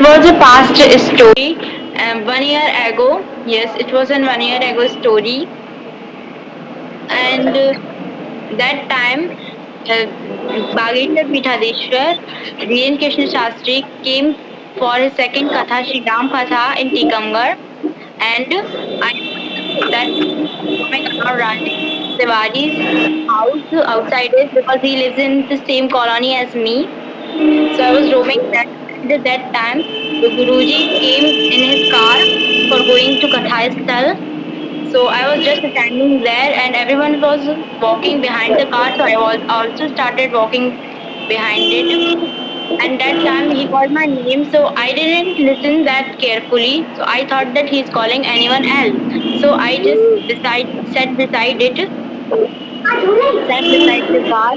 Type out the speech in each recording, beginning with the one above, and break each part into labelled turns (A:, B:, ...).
A: was a past story. 1 year ago, yes, it was a 1 year ago story, and that time, Bageshwar Pithadeshwar, Dhiren Krishna Shastri came for his second Katha, Shri Ram Katha in Tikamgarh, and I was that roaming around Rani Tiwari's house outside it because he lives in the same colony as me. So I was roaming that, and at that time the Guruji came in his car for going to Katha Sthal. So I was just standing there and everyone was walking behind the car. So I was also started walking behind it. And that time he called my name. So I didn't listen that carefully. So I thought that he's calling anyone else. So I just sat beside it, sat beside the car.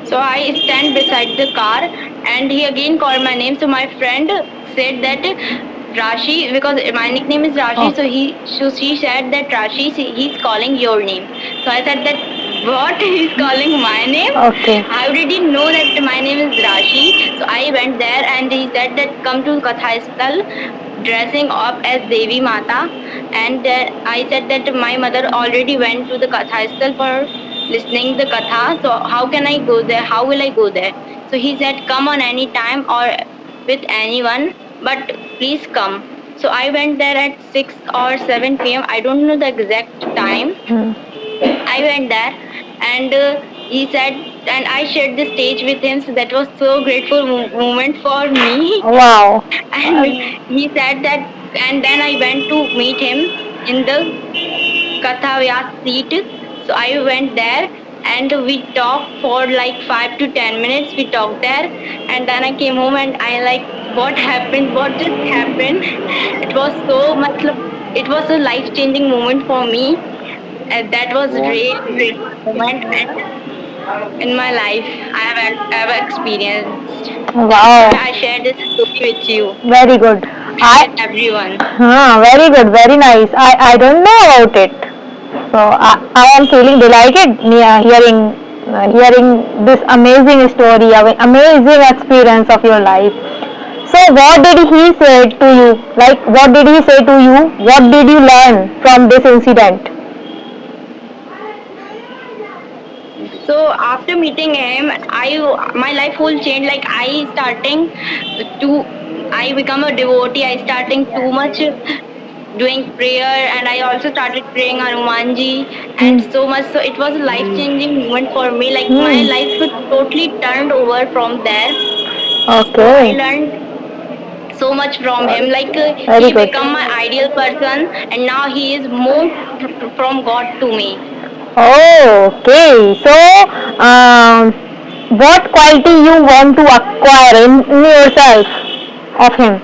A: So I stand beside the car and he again called my name. So my friend said that Rashi, because my nickname is Rashi, so she said that Rashi, he's calling your name. So I said that what? He's calling my name?
B: Okay.
A: I already know that my name is Rashi. So I went there and he said that come to Katha Sthal dressing up as Devi Mata, and I said that my mother already went to the Katha Sthal for listening the Katha, so how can I go there? How will I go there? So he said come on any time or with anyone, but please come. So I went there at 6 or 7 p.m. I don't know the exact time. I went there and he said, and I shared the stage with him. So that was so grateful moment for me.
B: Wow.
A: And he said that, and then I went to meet him in the Katha Vyas seat. So I went there and we talked for like 5 to 10 minutes. We talked there, and then I came home and I like what happened, what just happened. It was so much. It was a life changing moment for me. And that was a great, great moment in my life I have ever experienced. That's
B: Wow.
A: why I shared this story with you
B: Very good.
A: and
B: I
A: with everyone.
B: Very good, very nice. I don't know about it. So I am feeling delighted hearing this amazing story, amazing experience of your life. So what did he say to you? Like what did he say to you? What did you learn from this incident?
A: So after meeting him, I my life whole changed. Like to I become a devotee. I starting too much doing prayer, and I also started praying Hanumanji and so much. So it was a life changing moment for me. Like my life was totally turned over from there. So I
B: Okay.
A: learned so much from him. Like
B: Very
A: he
B: good.
A: become my ideal person, and now he is more from God to me.
B: Oh, okay. So, what quality you want to acquire in yourself of him?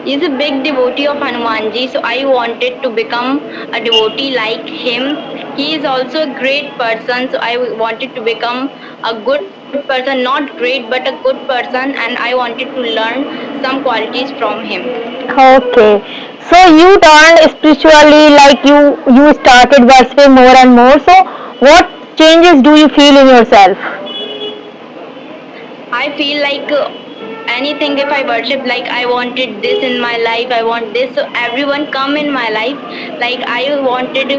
A: He's a big devotee of Hanumanji, so I wanted to become a devotee like him. He is also a great person, so I wanted to become a good person, not great, but a good person, and I wanted to learn some qualities from him.
B: Okay. So you turned spiritually, like you started worshipping more and more. So what changes do you feel in yourself?
A: I feel like anything if I worship, like I wanted this in my life, I want this, so everyone come in my life. Like I wanted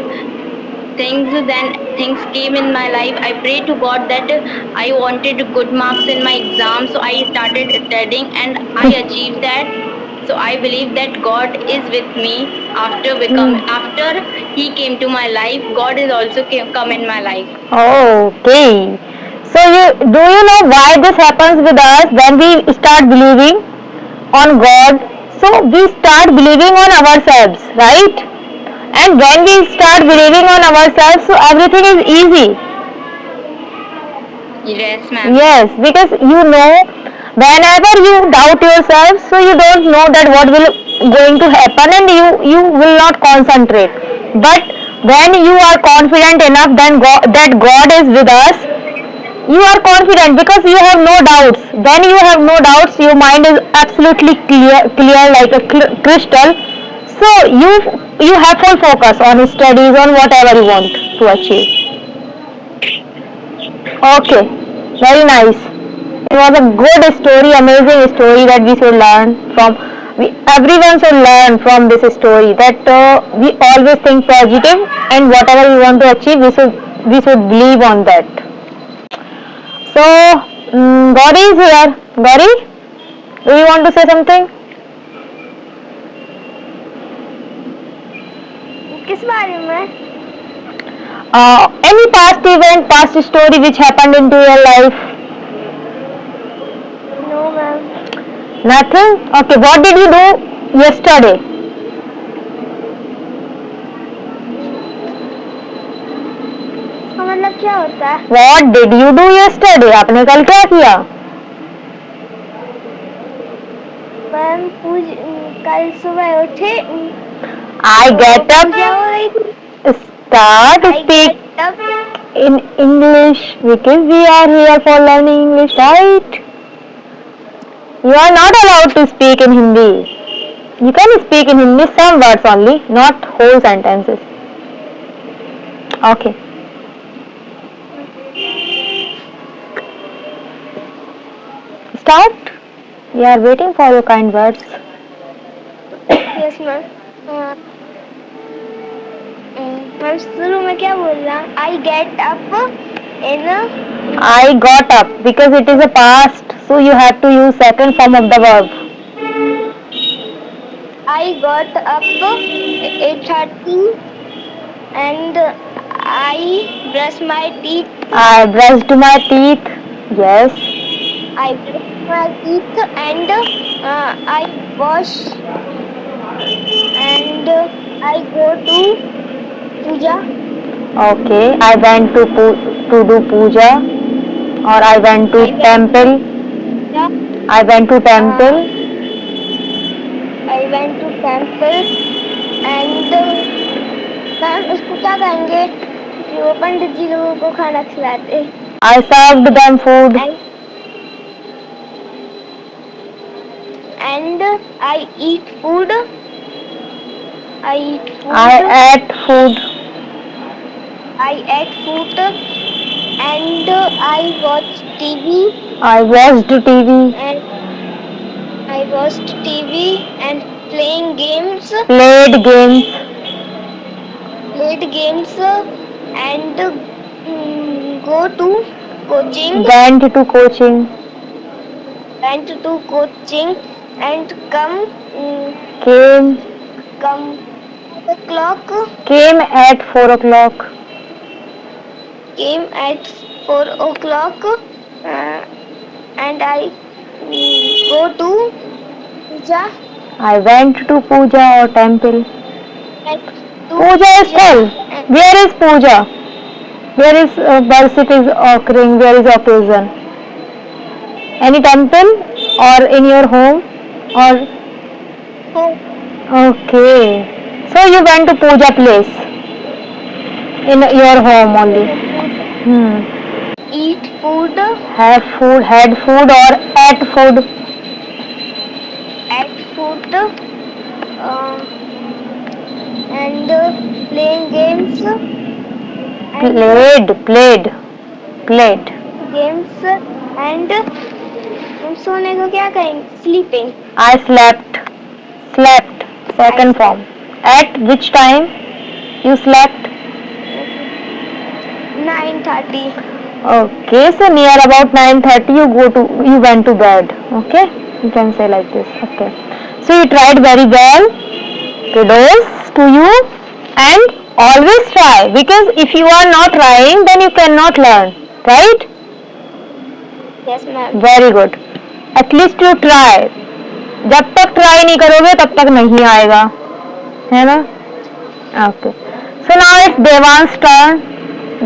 A: things, then things came in my life. I pray to God that I wanted good marks in my exam, so I started studying and I achieved that. So I believe that God is with me after he came to my life. God is also come in my life.
B: Okay. So you know why this happens with us when we start believing on God? So we start believing on ourselves, right? And when we start believing on ourselves, so everything is easy.
A: Yes, ma'am.
B: Yes, because you know, whenever you doubt yourself, so you don't know that what will going to happen, and you will not concentrate. But when you are confident enough, then that God is with us, you are confident because you have no doubts. When you have no doubts, your mind is absolutely clear like a crystal. So you have full focus on studies, on whatever you want to achieve. Okay, very nice. was a good story, amazing story that we should learn from. Everyone should learn from this story that we always think positive, and whatever we want to achieve, we should believe on that. So, Gauri is here. Gauri, do you want to say something?
C: किस बारे में?
B: Any past event, past story which happened into your life?
C: No ma'am.
B: Nothing? Okay, what did you do yesterday?
C: इसका मतलब क्या होता है?
B: What did you do yesterday? आपने कल क्या किया?
C: मैम कल सुबह उठे.
B: I get up.
C: क्या हो रही थी?
B: Start
C: I
B: speak
C: get up.
B: in English because we are here for learning English, right? You are not allowed to speak in Hindi. You can speak in Hindi some words only, not whole sentences. Okay. Start. We are waiting for your kind words.
C: Yes ma'am. Ma'am शुरू में क्या बोल रहा? I get up in.
B: I got up because it is a past, so you have to use second form of the verb.
C: I got up 8:30 and I brushed my teeth.
B: I brushed my teeth. Yes.
C: I brushed my teeth and I wash and I go to puja.
B: Okay. I went to do puja, or I went to temple. I went to temple.
C: I went to temple and ma'am उसको क्या कहेंगे कि वो पंडित जी लोगों को खाना खिलाते?
B: I served them food.
C: And I eat food. I eat food.
B: I ate food.
C: I ate food and I watched TV.
B: I watched TV.
C: And I watched TV and playing games.
B: Played games.
C: Played games and go to coaching.
B: Went to coaching.
C: Went to coaching and come
B: Came.
C: 4 o'clock.
B: Came at 4 o'clock.
C: Came at 4 o'clock and I go to puja.
B: I went to puja or temple.
C: And to
B: Puja is hell. Where is puja? Where is worship is occurring? Where is occasion? Any temple or in your home or?
C: home.
B: Okay. So you went to puja place in your home only.
C: Eat food.
B: Have food, had food or ate food?
C: Ate food and playing games. And
B: Played.
C: games and हम सोने को क्या कहेंगे? Sleeping.
B: I slept. Second form. At which time you slept?
C: 9:30.
B: Okay, so near about 9:30 you went to bed. Okay, you can say like this. Okay, so you tried very well. Kudos to you, and always try, because if you are not trying then you cannot learn, right?
C: Yes ma'am.
B: Very good. At least you try. जब तक try नहीं करोगे तब तक नहीं आएगा, है ना? Okay. So now it's Devans' turn.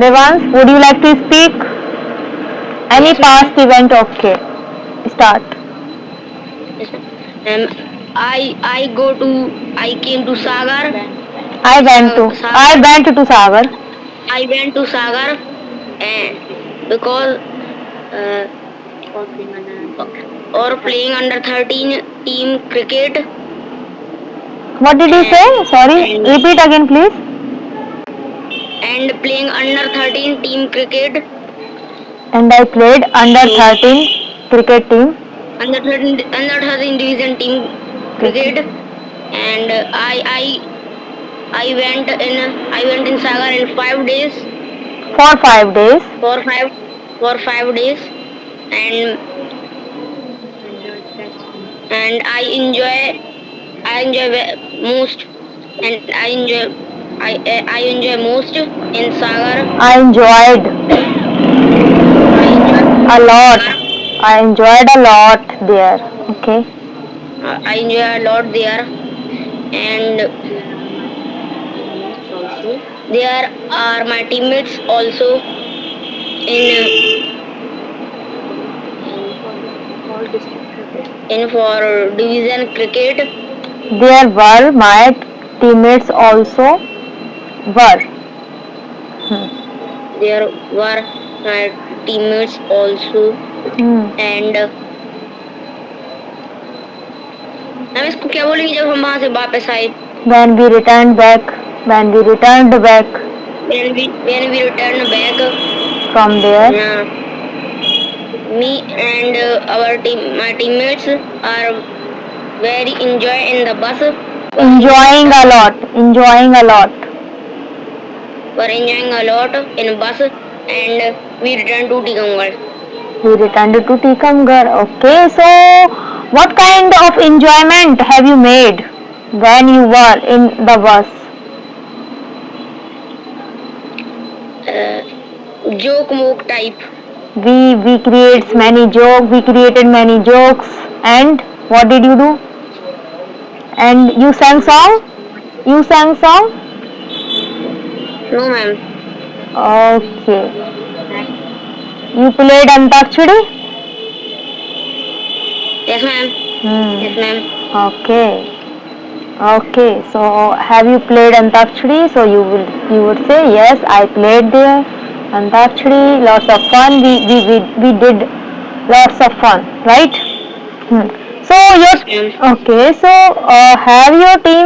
B: Devans, would you like to speak? Any past event? Okay. Start.
A: I came to Sagar.
B: I went to Sagar.
A: I went to Sagar and because or playing under 13 team cricket.
B: What did you say? Sorry, repeat again please.
A: And playing under 13 team cricket.
B: And I played under 13 cricket team?
A: under 13 division team cricket, and I went in Sagar in 5 days
B: For 5 days.
A: for 5 days, and I enjoy most, and I enjoy most in Sagar.
B: I enjoyed a lot. I enjoyed a lot there. Okay.
A: I enjoy a lot there, and there are my teammates also in for division cricket.
B: There were my teammates also were.
A: There were my teammates also, and हम इसको क्या बोलेंगे जब हम वहाँ से वापस आए?
B: When we returned back
A: When we returned back
B: from there.
A: Me and my teammates are very enjoy in the bus.
B: Enjoying a lot.
A: Were enjoying a lot in bus, and we returned to Tikamgarh.
B: We returned to Tikamgarh. Okay, so what kind of enjoyment have you made when you were in the bus?
A: Joke moke type.
B: We created many jokes, and what did you do? And you sang song?
A: No, ma'am.
B: Okay. You played Antakshari?
A: Yes, ma'am. Yes, ma'am.
B: Okay. So have you played Antakshari? So you would say yes, I played there. Antakshari, lots of fun. We did lots of fun, right? So okay. So have your team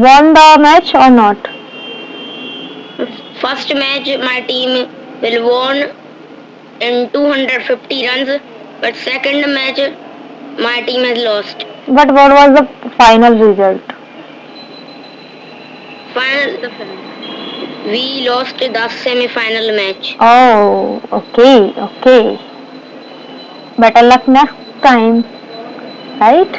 B: won the match or not?
A: First match, my team will won in 250 runs, but second match, my team has lost.
B: But what was the final result?
A: We lost the semi-final match.
B: Oh, okay. Better luck next time, right?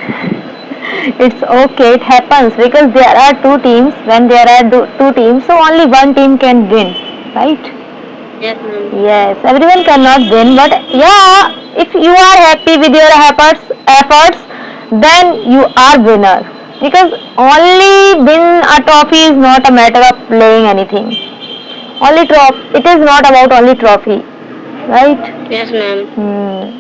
B: It's okay, it happens because there are two teams. When there are two teams, so only one team can win, right?
A: Yes, ma'am.
B: Yes, everyone cannot win, but yeah, if you are happy with your efforts, then you are winner. Because only win a trophy is not a matter of playing anything. It is not about only trophy, right?
A: Yes, ma'am.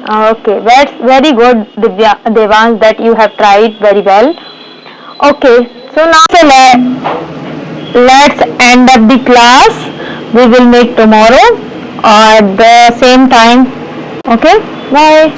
B: Okay, that's very good, Devang, that you have tried very well. Okay, so now let's end up the class. We will meet tomorrow at the same time. Okay, bye.